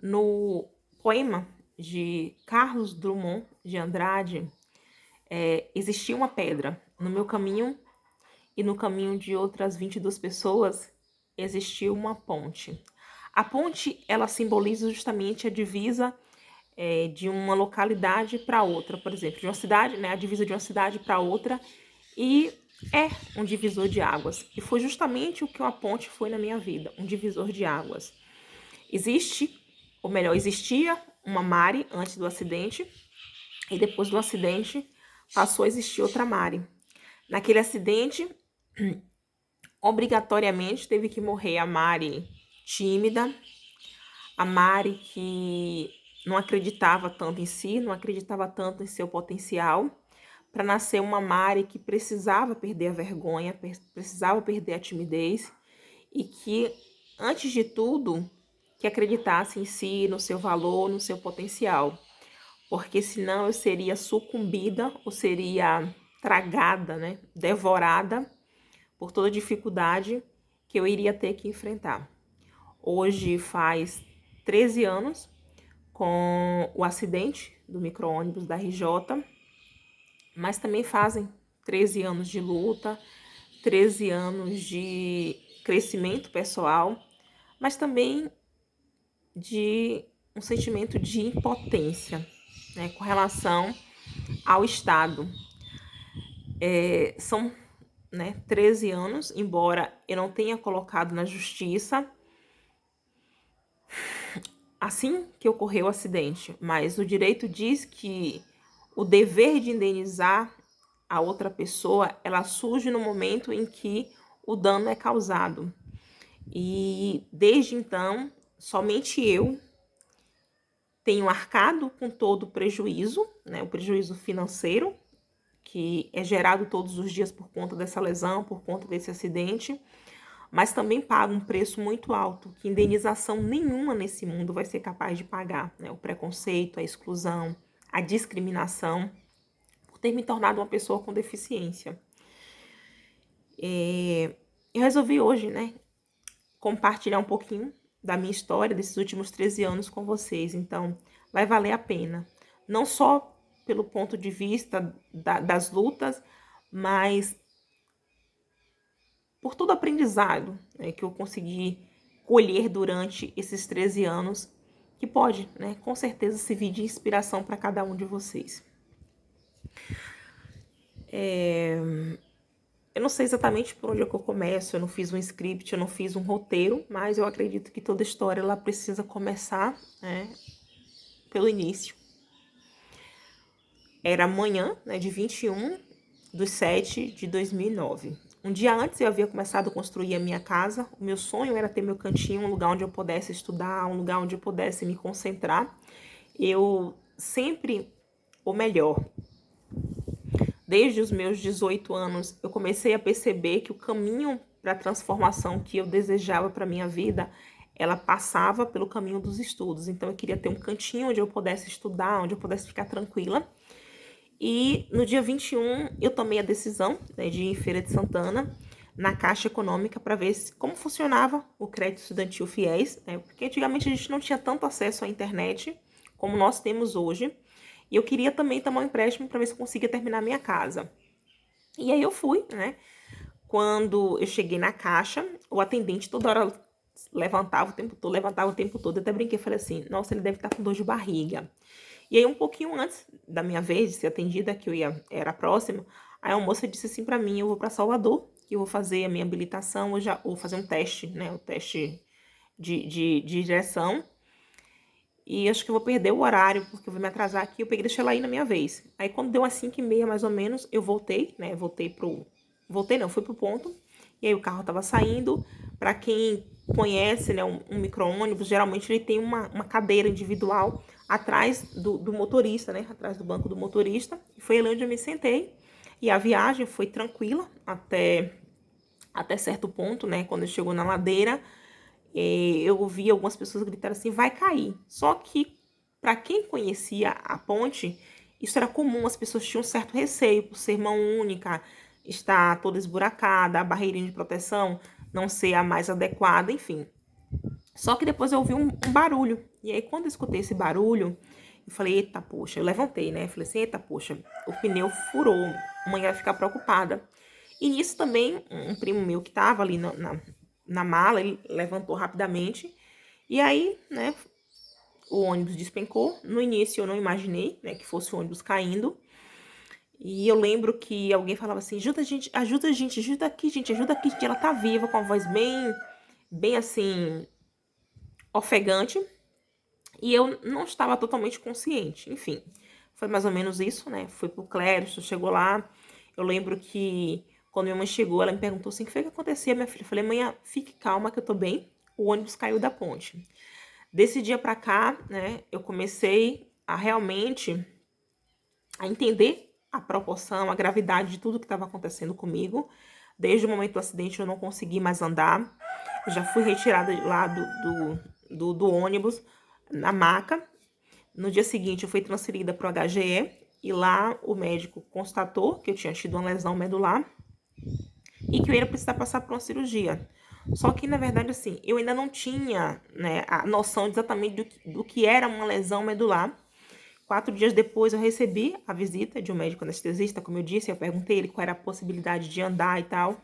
No poema de Carlos Drummond de Andrade, existia uma pedra. No meu caminho e no caminho de outras 22 pessoas, existiu uma ponte. A ponte, ela simboliza justamente a divisa de uma localidade para outra, por exemplo, de uma cidade, né, a divisa de uma cidade para outra, e é um divisor de águas. E foi justamente o que uma ponte foi na minha vida, um divisor de águas. Existe, ou melhor, existia uma Mari antes do acidente, e depois do acidente passou a existir outra Mari. Naquele acidente, obrigatoriamente teve que morrer a Mari tímida, a Mari que não acreditava tanto em si, não acreditava tanto em seu potencial, para nascer uma Mari que precisava perder a vergonha, precisava perder a timidez e que, antes de tudo, que acreditasse em si, no seu valor, no seu potencial. Porque senão eu seria sucumbida ou seria tragada, né, devorada por toda dificuldade que eu iria ter que enfrentar. Hoje faz 13 anos com o acidente do micro-ônibus da RJ, mas também fazem 13 anos de luta, 13 anos de crescimento pessoal, mas também de um sentimento de impotência, né, com relação ao Estado. São 13 anos, embora eu não tenha colocado na justiça assim que ocorreu o acidente, mas o direito diz que o dever de indenizar a outra pessoa, ela surge no momento em que o dano é causado. E desde então, somente eu tenho arcado com todo o prejuízo, né, o prejuízo financeiro, que é gerado todos os dias por conta dessa lesão, por conta desse acidente, mas também pago um preço muito alto, que indenização nenhuma nesse mundo vai ser capaz de pagar, né? O preconceito, a exclusão, a discriminação, por ter me tornado uma pessoa com deficiência. Eu resolvi hoje, né, compartilhar um pouquinho da minha história desses últimos 13 anos com vocês, então vai valer a pena. Não só pelo ponto de vista das lutas, mas por todo o aprendizado, né, que eu consegui colher durante esses 13 anos, que pode, né, com certeza servir de inspiração para cada um de vocês. Eu não sei exatamente por onde é que eu começo, eu não fiz um script, eu não fiz um roteiro, mas eu acredito que toda história ela precisa começar, né, pelo início. Era amanhã, né, de 21/7/2009. Um dia antes eu havia começado a construir a minha casa. O meu sonho era ter meu cantinho, um lugar onde eu pudesse estudar, um lugar onde eu pudesse me concentrar. Eu sempre, ou melhor, desde os meus 18 anos, eu comecei a perceber que o caminho para a transformação que eu desejava para minha vida, ela passava pelo caminho dos estudos. Então eu queria ter um cantinho onde eu pudesse estudar, onde eu pudesse ficar tranquila. E no dia 21 eu tomei a decisão, né, de ir em Feira de Santana, na Caixa Econômica, para ver como funcionava o crédito estudantil FIES, né, porque antigamente a gente não tinha tanto acesso à internet como nós temos hoje. E eu queria também tomar um empréstimo para ver se eu conseguia terminar a minha casa. E aí eu fui, né? Quando eu cheguei na caixa, o atendente toda hora levantava o tempo todo, levantava o tempo todo. Eu até brinquei, falei assim, nossa, ele deve estar com dor de barriga. E aí, um pouquinho antes da minha vez de ser atendida, que era próxima, aí a moça disse assim pra mim, eu vou pra Salvador, que eu vou fazer a minha habilitação, eu já vou fazer um teste, né, o teste de direção, e acho que eu vou perder o horário, porque eu vou me atrasar aqui, eu peguei e deixei ela aí na minha vez. Aí quando deu as 5h30, mais ou menos, eu voltei, né, voltei não, fui pro ponto, e aí o carro tava saindo. Pra quem conhece, né, um micro-ônibus, geralmente ele tem uma cadeira individual atrás do motorista, né, atrás do banco do motorista, e foi ali onde eu me sentei, e a viagem foi tranquila até certo ponto, né, quando chegou na ladeira, eu ouvi algumas pessoas gritarem assim, vai cair. Só que, para quem conhecia a ponte, isso era comum, as pessoas tinham um certo receio por ser mão única, estar toda esburacada, a barreirinha de proteção não ser a mais adequada, enfim. Só que depois eu ouvi um barulho. E aí, quando eu escutei esse barulho, eu falei, eita, poxa. Eu levantei, né? Falei assim, eita, poxa, o pneu furou. Mãe vai ficar preocupada. E nisso também, um primo meu que tava ali na mala, ele levantou rapidamente. E aí, né, o ônibus despencou. No início eu não imaginei, né, que fosse o ônibus caindo. E eu lembro que alguém falava assim, ajuda a gente, ajuda a gente, ajuda aqui, gente. Ela tá viva, com a voz bem assim, ofegante. E eu não estava totalmente consciente. Enfim, foi mais ou menos isso, né? Fui pro Clérison, chegou lá. Eu lembro que quando minha mãe chegou, ela me perguntou assim, o que foi que acontecia, minha filha? Eu falei, mãe, fique calma que eu tô bem. O ônibus caiu da ponte. Desse dia pra cá, né, eu comecei a realmente a entender a proporção, a gravidade de tudo que estava acontecendo comigo. Desde o momento do acidente eu não consegui mais andar. Eu já fui retirada lá do ônibus, na maca. No dia seguinte eu fui transferida para o HGE e lá o médico constatou que eu tinha tido uma lesão medular e que eu ia precisar passar por uma cirurgia. Só que, na verdade, assim, eu ainda não tinha, né, a noção exatamente do que era uma lesão medular. 4 dias depois eu recebi a visita de um médico anestesista, como eu disse, eu perguntei ele qual era a possibilidade de andar e tal.